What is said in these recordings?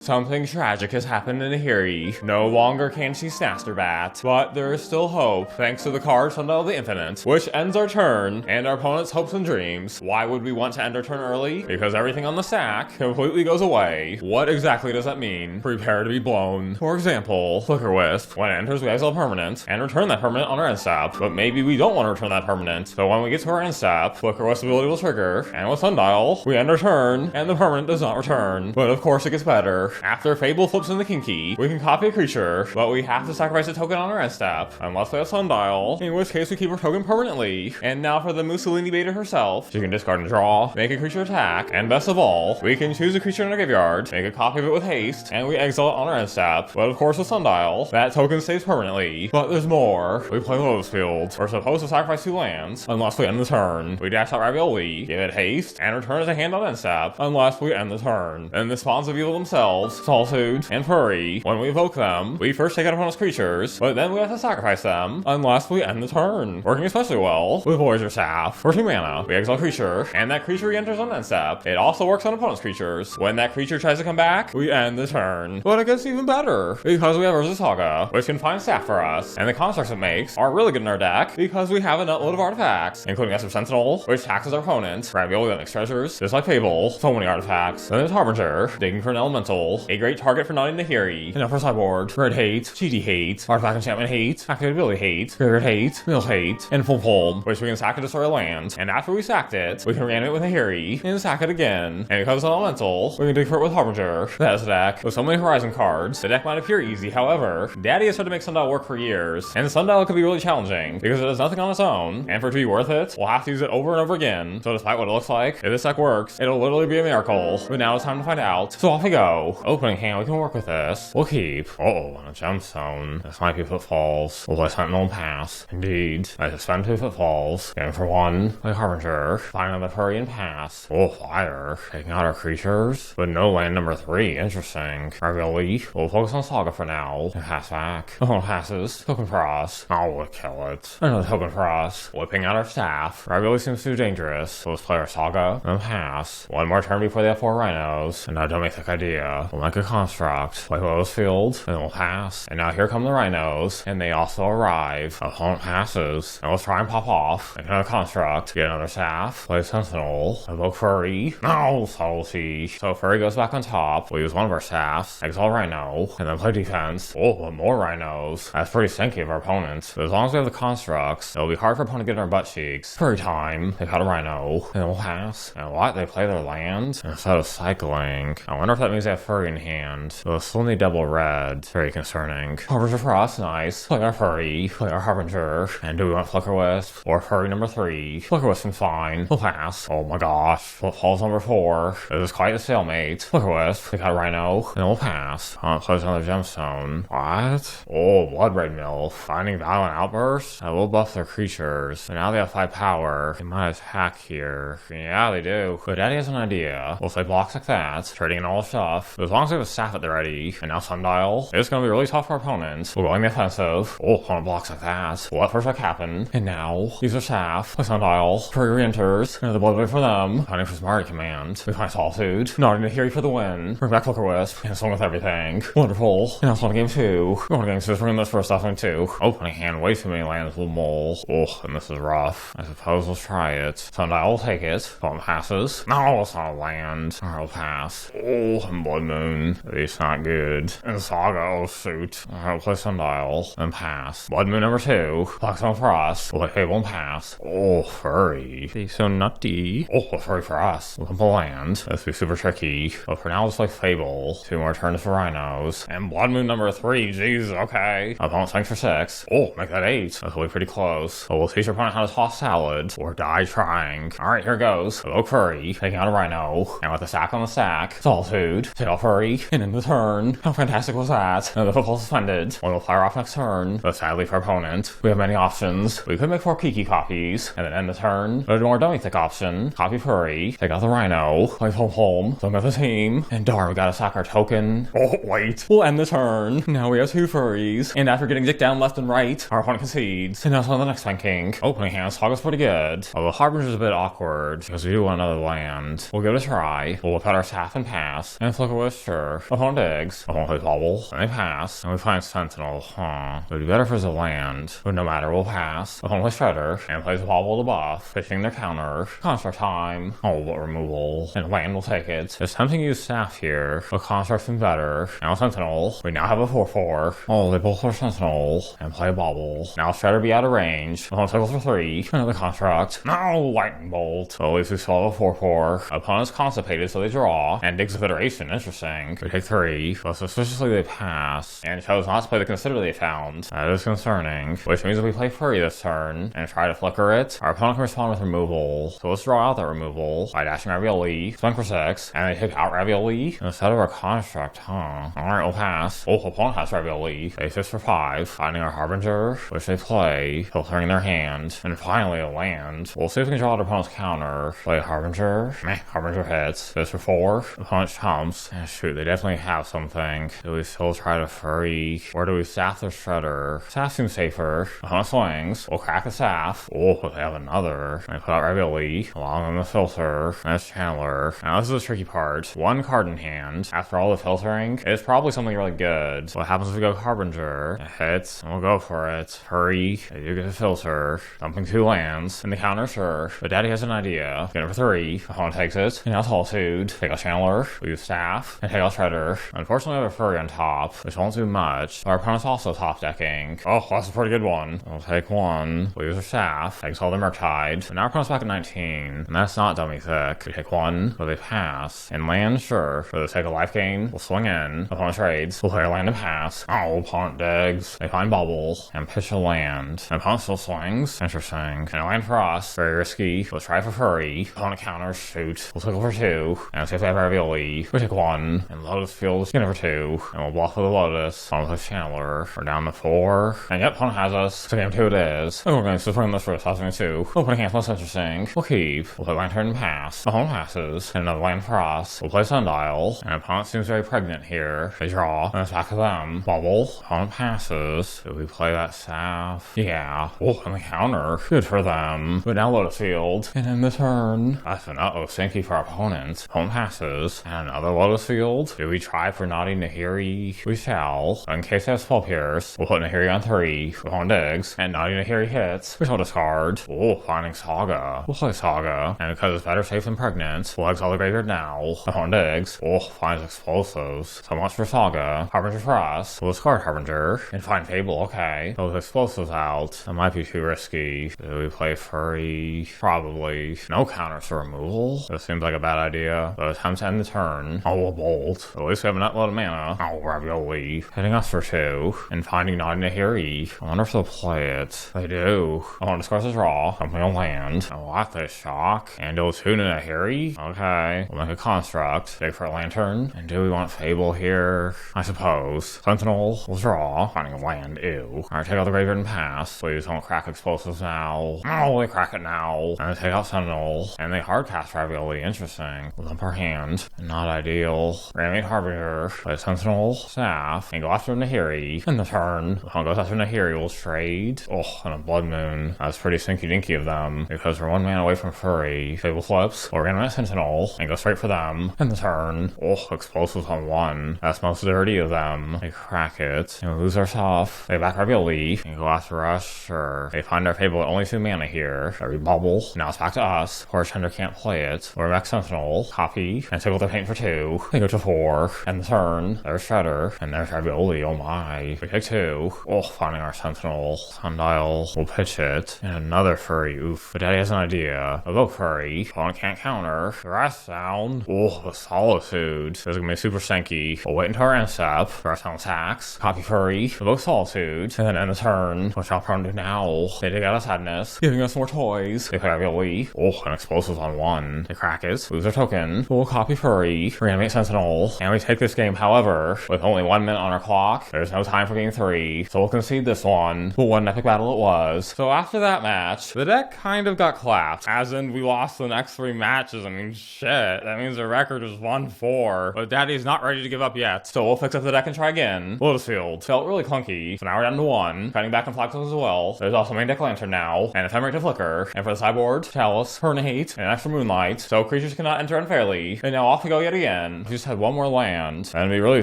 Something tragic has happened in Nahiri. No longer can she Snasterbat, but there is still hope thanks to the card Sundial of the Infinite, which ends our turn and our opponent's hopes and dreams. Why would we want to end our turn early? Because everything on the stack completely goes away. What exactly does that mean? Prepare to be blown. For example, Flicker Wisp. When it enters, we exile a permanent and return that permanent on our end step, but maybe we don't want to return that permanent. So when we get to our end step, Flicker Wisp ability will trigger, and with Sundial, we end our turn and the permanent does not return. But of course it gets better. After Fable flips in the Kinky, we can copy a creature, but we have to sacrifice a token on our end step, unless we have Sundial, in which case we keep our token permanently. And now for the Mussolini beta herself, she can discard and draw, make a creature attack, and best of all, we can choose a creature in our graveyard, make a copy of it with haste, and we exile it on our end step. But of course with Sundial, that token stays permanently. But there's more. We play Lotus Field. We're supposed to sacrifice 2 lands, unless we end the turn. We dash out Ravioli, give it haste, and return as a hand on end step, unless we end the turn. And the spawns of evil themselves, Solitude, and Furry. When we evoke them, we first take out opponent's creatures, but then we have to sacrifice them, unless we end the turn. Working especially well with Voyager Staff. For 2 mana, we exile a creature, and that creature re-enters on end step. It also works on opponent's creatures. When that creature tries to come back, we end the turn. But it gets even better, because we have Urza Saga, which can find staff for us, and the constructs it makes are really good in our deck, because we have a nutload of artifacts, including Esper Sentinel, which taxes our opponent, Ravioli that makes treasures, just like Fable, so many artifacts. Then there's Harbinger, digging for an elemental, a great target for non Nahiri, enough for sideboard, red hate, GD hate, artifact enchantment hate, activated ability hate, graveyard hate, mill hate, and full palm, which we can sack to destroy a land, and after we sacked it, we can reanimate with Nahiri, and sack it again, and because it's an elemental, we can dig for it with Harbinger. That is a deck with so many Horizon cards. The deck might appear easy, however, Daddy has tried to make Sundial work for years, and Sundial could be really challenging, because it does nothing on its own, and for it to be worth it, we'll have to use it over and over again, so despite what it looks like, if this deck works, it'll literally be a miracle, but now it's time to find out, so off we go. Opening hand, we can work with this. We'll keep. And a gemstone. This might be footfalls. We'll play Sentinel and pass. Indeed. I suspend 2 footfalls. Game for 1. Play Harbinger. Find another Furry and pass. Fire. Taking out our creatures. But no land number 3. Interesting. Ravioli. We'll focus on Saga for now. And pass back. Opponent passes. Token for us. We'll kill it. Another token for us. Whipping out our staff. Ravioli seems too dangerous. So let's play our Saga. And pass. 1 more turn before they have 4 rhinos. And now don't make a thick idea. We'll make a construct. Play Lotus Field. And we'll pass. And now here come the rhinos. And they also arrive. Opponent passes. And let's try and pop off. Make another construct. Get another staff. Play Sentinel. Evoke Furry. No! Subtlety. So Furry goes back on top. We'll use one of our staffs. Exile Rhino. And then play defense. But more rhinos. That's pretty stinky of our opponents. But as long as we have the constructs, it'll be hard for opponent to get in our butt cheeks. Furry time. Take out a rhino. And then we'll pass. And what? They play their land instead of cycling. I wonder if that means they have Furry in hand. They'll still need double red. Very concerning. Harbinger for us, nice. Play our Furry. Play our Harbinger. And do we want Flicker Wisp? Or Furry number 3? Flicker Wisp is fine. We'll pass. Oh my gosh. Footfalls number 4. This is quite a stalemate. Flicker Wisp. Take out Rhino. And then we'll pass. Plays another gemstone. What? Blood Red Mill. Finding Violent Outburst? I will buff their creatures. And now they have 5 power. They might attack here. Yeah, they do. But Daddy has an idea. We'll say blocks like that. Trading in all the stuff. But as long as we have a staff at the ready. And now Sundial. It's going to be really tough for our opponents. We're going the offensive. Opponent blocks like that. What first happen? And now, use our staff. Play Sundial. Furry re-enters. Another blood red for them. Hunting for Smarty Command. We find Solitude. Nodding to Nahiri for the win. Bring back Flicker Wisp. And swing with everything. Wonderful. And now on game 2. We're on game 2. We're in this first stuff in 2. Opening hand. Way too many lands with mole. And this is rough. I suppose we'll try it. Sundial will take it. Opponent passes. No, it's not a land. I'll pass. And Blood Moon. It's not good. And Saga, shoot. I'll play Sundial. And pass. Blood Moon number 2. Flagstone for us. We'll play Fable and pass. Furry. He's so nutty. Furry for us. We'll play land. This will be super tricky. But for now, let's play Fable. 2 more turns for rhinos. And Blood Moon number 3. Jeez, okay. Opponent swings for 6. Make that 8. That's really pretty close. But we'll teach our opponent how to toss salad. Or die trying. Alright, here goes. Evoke Furry. Taking out a rhino. And with a stack on the stack. Solitude. Take out Furry. And in the turn. How fantastic was that? And the football suspended. One will fire off next turn. But sadly for our opponent, we have many options. We could make 4 Kiki copies. And then end the turn. But a more dummy thick option. Copy Furry. Take out the rhino. Play home. So with the team. And darn, we gotta sack our token. Wait. We'll end the turn. Now we have 2 Furries. And after getting dicked down left and right, our opponent concedes. And now it's on the next thinking. Opening hand, Saga's pretty good. Although Harbinger's is a bit awkward, because we do want another land. We'll give it a try. We'll whip out our staff and pass. And Flicker Lotus, sure. Opponent digs. Opponent plays Bubble. And they pass. And we find Sentinel. It would be better if there's a land. But no matter, we'll pass. Opponent plays Shredder. And plays Bubble to buff. Fishing their counter. Construct time. Oh, but removal. And land will take it. It's tempting to use Staff here. But Construct's been better. Now Sentinel. We now have a 4-4. Oh, they both are Sentinel. And play a Bubble. Now Shredder be out of range. Opponent cycles for 3. Another Construct. No, Lightning Bolt. So at least we still have a 4-4. Opponent's constipated, so they draw. And digs a Federation. Interesting. We take 3. But suspiciously they pass. And chose not to play the Consider they found. That is concerning. Which means if we play Furry this turn and try to flicker it, our opponent can respond with removal. So let's draw out that removal by dashing Ravioli, swing for 6, and they take out Ravioli instead of our Construct, Alright, we'll pass. Oh, opponent has Ravioli. They 6 for 5, finding our Harbinger, which they play, filtering their hand, and finally a land. We'll see if we can draw out our opponent's counter. Play Harbinger. Harbinger hits. 6 for 4. Opponent jumps. And shoot, they definitely have something. Do we still try to Furry? Or do we Staff their Shredder? Staff seems safer. Opponent swings. We'll crack the Staff. Oh, but they have another. They put out Ravioli, allowing them to filter. And it's Chandler. Now this is the tricky part. One card in hand. After all the filtering, it's probably something really good. What happens if we go Harbinger? It hits, and we'll go for it. Hurry. They do get a filter. Dumping 2 lands. And the counter, sure. But Daddy has an idea. Get it for 3. Opponent takes it. And now Solitude. Take out Chandler. We use Staff. And take out Shredder. Unfortunately, we have a Furry on top, which won't do much. Our opponent's also top decking. Oh, that's a pretty good one. We'll take 1. We use our Staff. Takes all the Murktide. And now our opponent's back at 19. And that's not dummy thick. We take 1, but they pass. And land, sure. For the sake of life gain, we'll swing in. Opponent trades. We'll play our land and pass. Oh, opponent digs. They find Bubble. And pitch a land. And opponent still swings. Interesting. And a land for us. Very risky. Let's try for Furry. Opponent counters. Shoot. We'll cycle for 2. And see if they have Ravioli. We take 1. And Lotus Field. Get it for 2. And we'll bluff with the Lotus. Opponent with Chandler. We're down to 4. And yep, opponent has us. So game 2 it is. And we're going to swing this for a 2. Opening hand plus interesting. We'll keep. We'll play Lantern and pass. Opponent passes. And another land for us. We'll play Sundial. And opponent seems very pregnant here. They draw. And it's back to them. Bubble. Opponent passes. Do we play that Staff? Yeah. Oh, and the counter. Good for them. But now Lotus Field. And in the turn. That's an stinky for our opponent. Opponent passes. And another Lotus Field. Do we try for naughty Nahiri? We shall. In case they have Spell Pierce, we'll put Nahiri on 3. Opponent digs. And naughty Nahiri hits. We shall discard. Oh, finding Saga. We'll play Saga. And because it's better safe than pregnant, we'll exile the graveyard now. Opponent digs. Oh, finds explosives. So much for Saga. Harbinger for us. We'll discard Harbinger. And find Fable, okay. Those explosives out. That might be too risky. Do we play Furry? Probably. No counters for removal. This seems like a bad idea. But it's time to end the turn. Oh, we'll bolt. At least we have a nutload of mana. Oh, Ravioli. Hitting us for 2. And finding naughty Nahiri. I wonder if they'll play it. They do. I want to discard this draw. Something will land. I like this shock. And it'll tune in Nahiri. Okay. We'll make a construct. Dig for a lantern. And do we want Fable here? I suppose. Sentinel. We'll draw. Finding a land. Ew. Alright, take out the graveyard and pass. Please don't crack explosives now. Oh, they crack it now. And they take out Sentinel. And they hardcast Ravioli. Interesting. We'll dump our hand. Not ideal. Ramate Harbinger. Play Sentinel. Staff. And go after Nahiri. In the turn. The opponent goes after Nahiri. We'll trade. Oh, and a Blood Moon. That's pretty stinky dinky of them. Because we're 1 mana away from Furry. Fable flips. We're gonna Sentinel. And go straight for them. In the turn. Oh, explosives on 1. That's most dirty of them. They crack it. And we lose our stuff. They back Ravioli. And go after us. Sure. They find our Fable at only 2 mana here. They bubble. Now it's back to us. Poor Tender can't play it. We're back Sentinel. Copy. And tickle their paint for 2. They go to 4. And the turn. There's Shredder. And there's Ravioli. Oh my. We take 2. Oh, finding our Sentinel. Sundial. We'll pitch it. And another Furry. Oof. But Daddy has an idea. We'll go Furry. Opponent can't counter. The rest down. Oh, the Solitude. This is gonna be super stanky. We'll wait until our end step. The rest down attacks. Copy Furry. We'll go Solitude. And then end the turn. Which I'll probably do now. They dig out of sadness. Giving us more toys. They play Ravioli. Oh, and explosives on 1. They crack it. Lose our token. We'll copy Furry. Reanimate Sentinel. And we take this game, however, with only 1 minute on our clock. There's no time for game 3. So we'll concede this one. But what an epic battle it was. So after that match, the deck kind of got collapsed. As in, we lost the next 3 matches. I mean, shit. That means the record is 1-4. But Daddy's not ready to give up yet. So we'll fix up the deck and try again. Lotus Field. Felt really clunky. So now we're down to 1. Fighting back on Flagstones as well. There's also main deck Lantern now. And Ephemerate to Flicker. And for the sideboard, Chalice, Hernate, and extra Moonlight. So creatures cannot enter unfairly. And now off we go yet again. If you just had one more land, that'd be really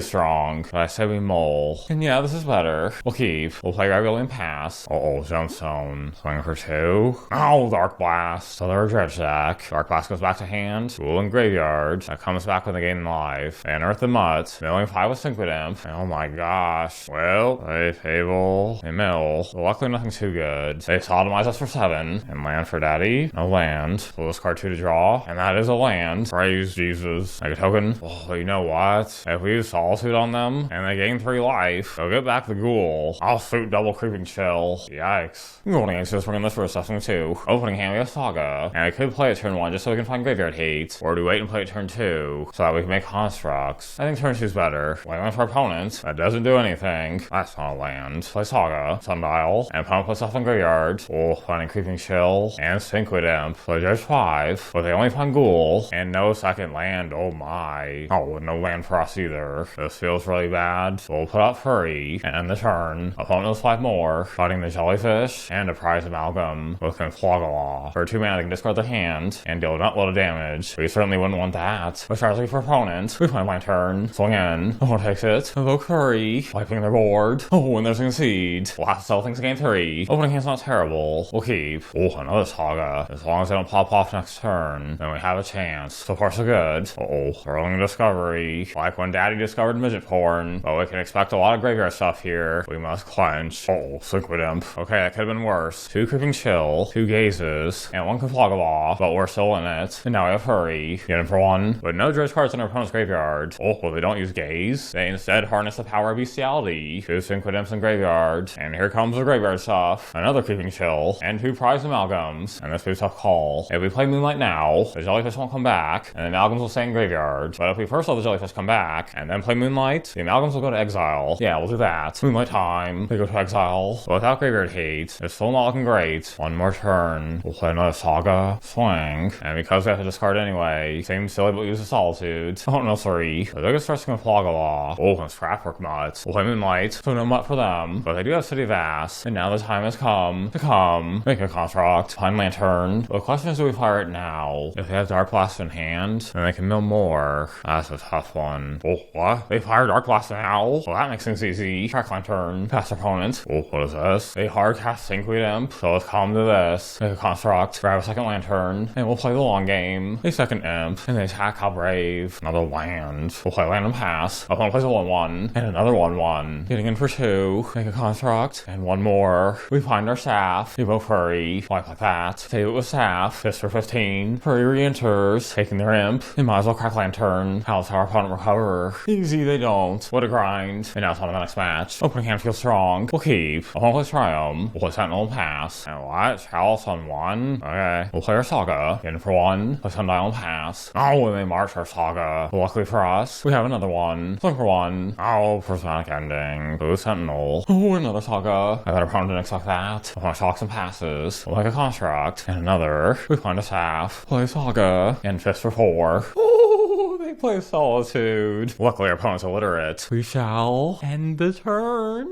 strong. But I say we mull. And yeah, this is better. We'll keep. We'll play Ragavan and pass. Gemstone. Swing for 2. Oh, Dark Blast. So they're a dredge deck. Dark Blast goes back to hand. Duel in graveyard. That comes back with a gain in life. And Earth the Mutt. Milling 5 with Sacred Imp. Oh my gosh. Well, they Fable. They mill. But luckily nothing too good. They sodomize us for 7. And land for daddy. No land. So this card 2 to draw. And that is a land. Praise Jesus. Make a token. Oh, you know what? If we use Solitude on them and they gain 3 life, they'll get back the ghoul. I'll suit double creeping chill. Yikes. Going against this, we're in this for assessing 2. Opening hand, we have Saga. And I could play it turn 1 just so we can find graveyard hate. Or do we wait and play it turn 2 so that we can make constructs? I think turn 2 is better. Land for opponents. That doesn't do anything. That's not a land. Play Saga. Sundial. And opponent puts stuff in graveyard. Oh, finding creeping chill. And Sacred Imp. Play Dredge 5. But they only find ghoul. And no second land. Oh my. Oh, no land for us either. This feels really bad. We'll put out Furry. And end the turn. Opponent knows 5 more. Fighting the Jellyfish. And a Prize Amalgam. Both can Flogalaw. For 2 mana, they can discard their hand. And deal not a lot of damage. We certainly wouldn't want that. But strategy for opponent. We play my turn. Swing in. Opponent takes it. Invoke Furry. Wiping their board. Oh, and there's a concede. We'll have to sell things to gain 3. Opening hand's not terrible. We'll keep. Oh, another Saga. As long as they don't pop off next turn, then we have a chance. So far so good. Throwing Discovery. Like when Daddy discovered midget porn. But we can expect a lot of graveyard stuff here. We must clench. Sacred Imp. Okay, that could have been worse. 2 Creeping Chill. 2 Gazes. And 1 Conflogalaw. But we're still in it. And now we have Hurry. Get him for 1. But no dredge cards in our opponent's graveyard. Well, they don't use Gaze. They instead harness the power of bestiality. 2 Sacred Imps in graveyard. And here comes the graveyard stuff. Another Creeping Chill. And 2 Prize Amalgams. And this will be a tough call. If we play Moonlight now, the Jellyfish won't come back. And the Amalgams will stay in graveyard. But if we first let the Jellyfish come back, and then play Moonlight, the Amalgams will go to exile. Yeah, we'll do that. Moonlight time. They go to exile. But without graveyard hate, it's still not looking great. 1 more turn. We'll play another Saga. Swing. And because we have to discard anyway, seems silly but use a Solitude. Oh no, sorry. The biggest threat's gonna Flogalaw. Oh, and Scrapwork Mutt. We'll play Moonlight, so no Mutt for them. But they do have City of Ass. And now the time has come to make a construct. Find Lantern. But the question is, do we fire it now? If they have Dark Blast in hand, then they can mill more. That's a tough one. Oh, what? They fire Dark Blast now? Well, that makes things easy. Track Lantern. Pass opponent. Oh, what is this? They hard cast Sacred Imp. So let's come to this. Make a construct. Grab a second Lantern. And we'll play the long game. A second Imp. And they attack How Brave. Another land. We'll play land and pass. Opponent plays a 1-1. And another 1-1. Getting in for 2. Make a construct. And 1 more. We find our staff. We both Hurry. Like that. Save it with staff. Fist for 15. Hurry re-enters. Taking their Imp. They might as well crack Lantern. How's our opponent recover? Easy, they don't. What a grind. And now it's on to the next match. Opening hand feels strong. We'll keep. Opponent plays Triumph. We'll play Sentinel and pass. And what? Chalice on 1? Okay. We'll play our Saga. Get in for 1. Play Sundial and pass. Oh, and they march our Saga. But luckily for us, we have another one. Swing for 1. Oh, prismatic ending. Blue Sentinel. Oh, another Saga. I bet our opponent didn't expect that. Opponent shocks and passes. We'll make a construct. And another. We find a staff. Play Saga. And fist for 4. Oh, they play Solitude. Luckily our opponent's illiterate. We shall end the turn.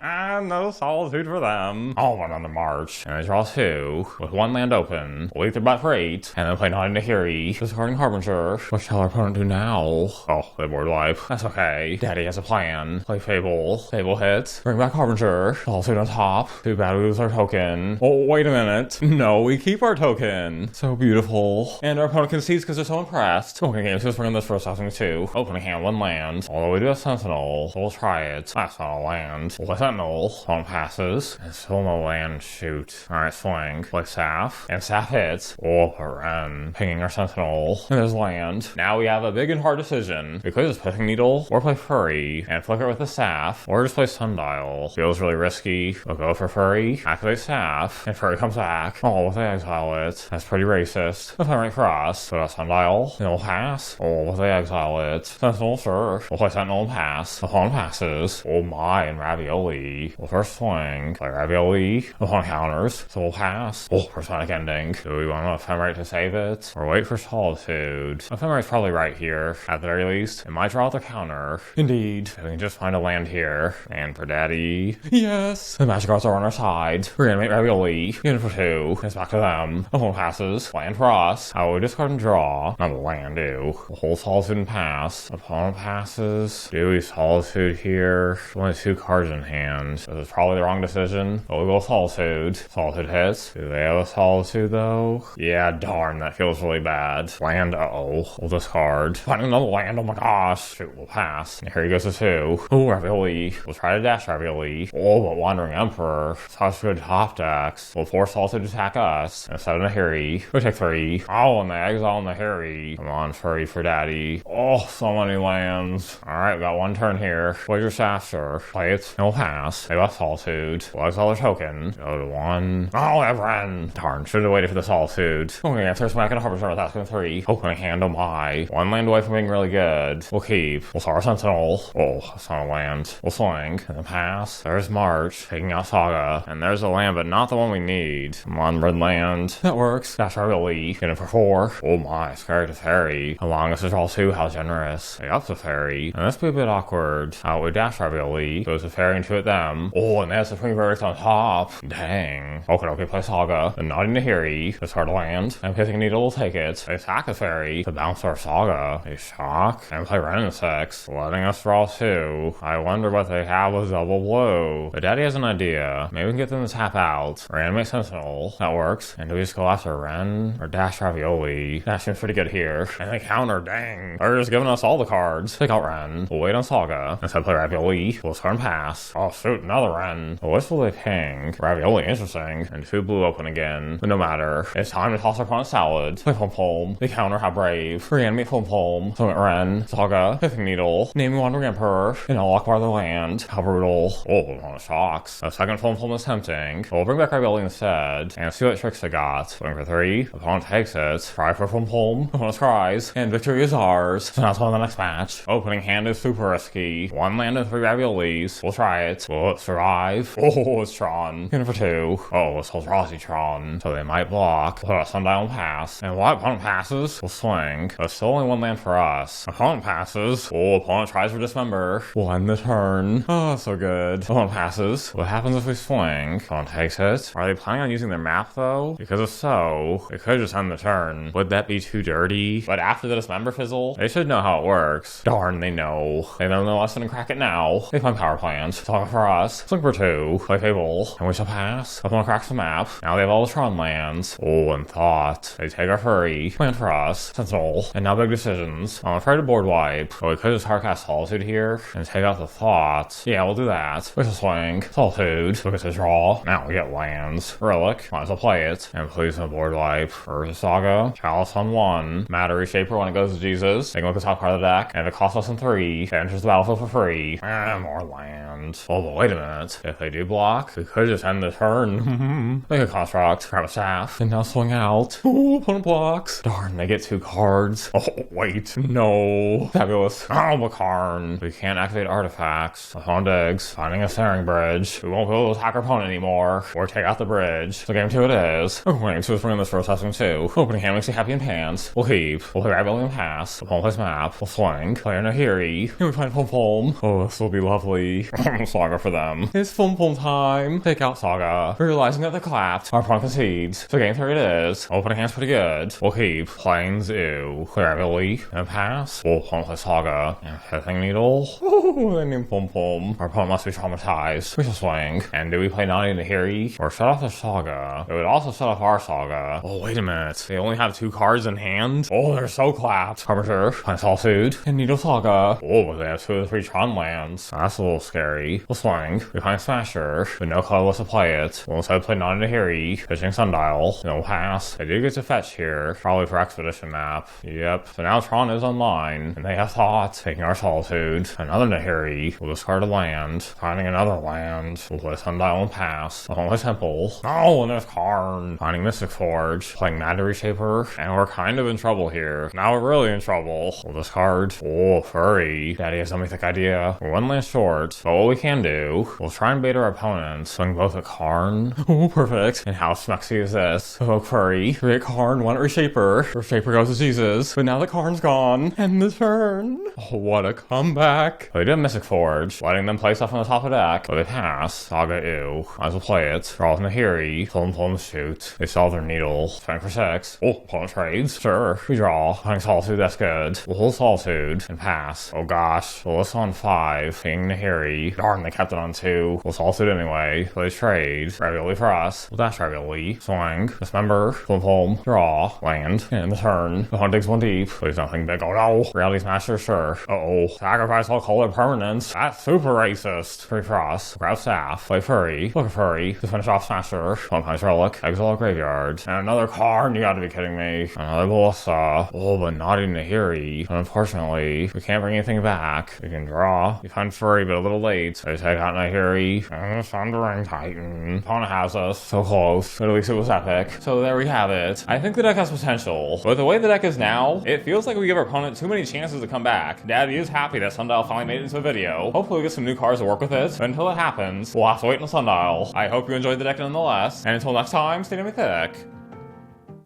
No Solitude for them. I'll run on the march. And they draw 2. With 1 land open. We'll eat their butt for 8. And then play Nahiri. Discarding Harbinger. What shall our opponent do now? Oh, they board wipe. That's okay. Daddy has a plan. Play Fable. Fable hits. Bring back Harbinger. Solitude on top. Too bad we lose our token. Oh, wait a minute. No, we keep our token. So beautiful. And our opponent concedes because they're so impressed. Okay, games, just bring this for assessing 2. Opening hand, 1 land. Although we do have Sentinel, so we'll try it. That's not a land. We'll play Sentinel. Opponent passes. And still no land. Shoot. Alright, swing. Play Staff. And Staff hits. Oh, Ren. Pinging our Sentinel. And there's land. Now we have a big and hard decision. We could just Pithing Needle, or play Furry, and flicker with the Staff, or just play Sundial. Feels really risky. We'll go for Furry, activate Staff, and Furry comes back. Oh, they exile it. That's pretty racist. Ephemerate for us. So that's Sundial. And we'll pass. Oh, they exile it. Sentinel, sure. We'll play Sentinel and pass. Opponent passes. Oh my, and Ravioli. Ravioli. We'll first swing, play Ravioli upon counters, so we'll pass. Oh, Prismatic Ending. Do we want Ephemerate to save it? Or wait for Solitude? Ephemerate's probably right here, at the very least. It might draw the counter. Indeed. We can just find a land here. And for Daddy. Yes! The Magic Arts are on our side. Reanimate Ravioli. Get it for 2. It's back to them. Opponent passes. Land for us. How we discard and draw. Not the land, do. We'll hold Solitude and pass. Opponent passes. Do we Solitude here? Only 2 cards in hand. This is probably the wrong decision. But we will Solitude. Solitude hits. Do they have a Solitude though? Yeah, darn, that feels really bad. Land, uh-oh. We'll discard. Finding another land, oh my gosh. Shoot, we'll pass. And here he goes to 2. Ooh, Ravioli. We'll try to dash Ravioli. Oh, but Wandering Emperor. Such good top decks. We'll force Solitude to attack us. Instead of Nahiri. We take 3. Oh, and they exile Nahiri. Come on, Furry for Daddy. Oh, so many lands. Alright, we got 1 turn here. Voyager Staff, sure. Play it, and we'll pass. They got Solitude. We'll exile their token. Go to 1. Oh, Everin. Darn, should have waited for the Solitude. Okay, answer Flamekin Harbinger with asking 3. Opening hand, oh my. 1 land away from being really good. We'll keep. We'll Esper Sentinel. Oh, that's not a land. We'll swing. And then pass. There's March. Taking out Saga. And there's a land, but not the one we need. Come on, red land. That works. Dash Ravioli. Get it for 4. Oh my, scared to Fairy. Allowing us to draw 2, how generous. They up to Fairy. And this be a bit awkward. Out we dash Ravioli. Goes to Fairy and 2 at them. Oh, and they have Supreme Verdict on top. Dang. Okay, play Saga. Then not Nahiri. Discard a land. And Pithing Needle will take it. They attack the Fairy to bounce our Saga. They shock. And play Ren 6. Letting us draw 2. I wonder what they have with double blue. But Daddy has an idea. Maybe we can get them to tap out. Reanimate Sentinel. That works. And do we just go after Ren? Or dash Ravioli? Dash seems pretty good here. And they counter, dang. They're just giving us all the cards. Take out Ren. We'll wait on Saga. Instead play Ravioli. We'll turn pass. Oh shoot, another Ren. Oh, which will they ping? Ravioli, interesting. And 2 blue open again. But no matter. It's time to toss our opponent's salad. Play Pulm. They counter, how brave. Reanimate Pulm. Summit Ren. Saga. Pithing Needle. Naming Wandering Emperor. And I'll lock bar the land. How brutal. Oh, on shocks. A second Pulm is tempting. We'll bring back Ravioli instead. And see what tricks they got. Swing for 3. Opponent takes it. Try for Pulm. Opponent cries. And victory is ours. So now it's on the next match. Opening hand is super risky. 1 land and 3 Raviolis. We'll try it. Will it survive? Oh, it's Tron. In for 2. Oh, it's Eldrazi Tron. So they might block. Put a Sundial and pass. And while opponent passes, we'll swing. But still only 1 land for us. Opponent passes. Oh, opponent tries for Dismember. We'll end the turn. Oh, so good. Opponent passes. What happens if we swing? Opponent takes it. Are they planning on using their map though? Because if so, it could just end the turn. Would that be too dirty? But after the Dismember fizzle, they should know how it works. Darn, they know. They know no less than crack it now. They find power plant. Talking for us. Swing for 2. Play Fable. And we shall pass. Opponent cracks the map. Now they have all the Tron lands. Oh, and Thought. They take our Furry. Plan for us. Sentinel. And now big decisions. I'm afraid of board wipe. But we could just hardcast Solitude here and take out the Thought. Yeah, we'll do that. We shall swing. Solitude. Look at the draw. Now we get lands. Relic. Might as well play it. And please no board wipe. Urza Saga. Chalice on 1. Matter Reshaper when it goes to Jesus. They can look at the top card of the deck. And if it costs less than 3, it enters the battlefield for free. More land. Oh, but wait a minute. If they do block, we could just end the turn. Make a construct. Grab a staff. And now swing out. Ooh, opponent blocks. Darn, they get 2 cards. Oh, wait. No. Fabulous. Oh, Makarn. We can't activate artifacts. Opponent digs. Finding a Staring Bridge. We won't be able to attack our opponent anymore. Or take out the bridge. So game 2 it is. Okay, so let's bring this first testing 2. Opening hand makes you happy in pants. We'll keep. We'll play Ravioli and pass. Opponent plays map. We'll swing. Play Nahiri. And we find Pulm. Oh, this will be lovely. Saga for them. It's Pulm time. Take out Saga. Realizing that they clapped. Our opponent concedes. So game 3 it is. Opening hand's pretty good. We'll keep. Playing Zoo. Play Ravioli. And pass. We'll opponent play Saga. And Pithing Needle. Oh, they named Pulm. Our opponent must be traumatized. We shall swing. And do we play Naughty Nahiri? Or shut off the Saga? It would also shut off our Saga. Oh, wait a minute. They only have 2 cards in hand? Oh, they're so clapped. Harbinger. Play Solitude. And Needle Saga. Oh, but they have 2 of the 3 Tron lands. That's a little scary. We'll swing. We find Smasher. But no colorless to play it. We'll instead play Naughty Nahiri. Pitching Sundial. No pass. They do get to fetch here. Probably for Expedition map. Yep. So now Tron is online. And they have Thought. Taking our Solitude. Another Nahiri. We'll discard a land. Finding another land. We'll play Sundial and pass. I'll play Temple. Oh, and there's Karn. Finding Mystic Forge. Playing Matter Reshaper. And we're kind of in trouble here. Now we're really in trouble. We'll discard. Oh, Furry. Daddy has a mythic idea. We're 1 land short. But what we can do, we'll try and bait our opponent, swing both a Karn. Oh, perfect. And how smexy is this? Evoke Furry, create Karn, one Reshaper. Reshaper goes to Jesus, but now the Karn's gone. End the turn. Oh, what a comeback. They did Mystic Forge, letting them play stuff on the top of the deck, but they pass. Saga, ew. Might as well play it. Draw with Nahiri, pull them, shoot. They solve their needle. Swing for 6. Oh, opponent trades. Sure. We draw. Playing Solitude, that's good. We'll hold Solitude and pass. Oh gosh. We'll list on 5. Ping Nahiri. Darn, they kept it on 2. We'll Solitude anyway. Play trade. Ravioli for us. We'll dash Ravioli. Swing. Dismember. Pull. Draw. Land. And the turn. The hunt digs 1 deep. Please nothing big. Oh no. Reality Smasher, sure. Uh-oh. Sacrifice all color permanents. That's super racist. Free Frost. Grab Staff. Play Furry. Look at Furry. To finish off Smasher. One Punch Relic. Exile Graveyard. And another Karn. You gotta be kidding me. Another Ballista. Oh, but not even Nahiri. Unfortunately, we can't bring anything back. We can draw. We find Furry, but a little late. They take out Nahiri. And the Thundering Titan. Opponent has us. So close. But at least it was epic. So there we have it. I think the deck has potential. But the way the deck is now, it feels like we give our opponent too many chances to come back. Daddy is happy that Sundial finally made it into a video. Hopefully we get some new cards to work with it. But until it happens, we'll have to wait on Sundial. I hope you enjoyed the deck nonetheless. And until next time, stay mythic.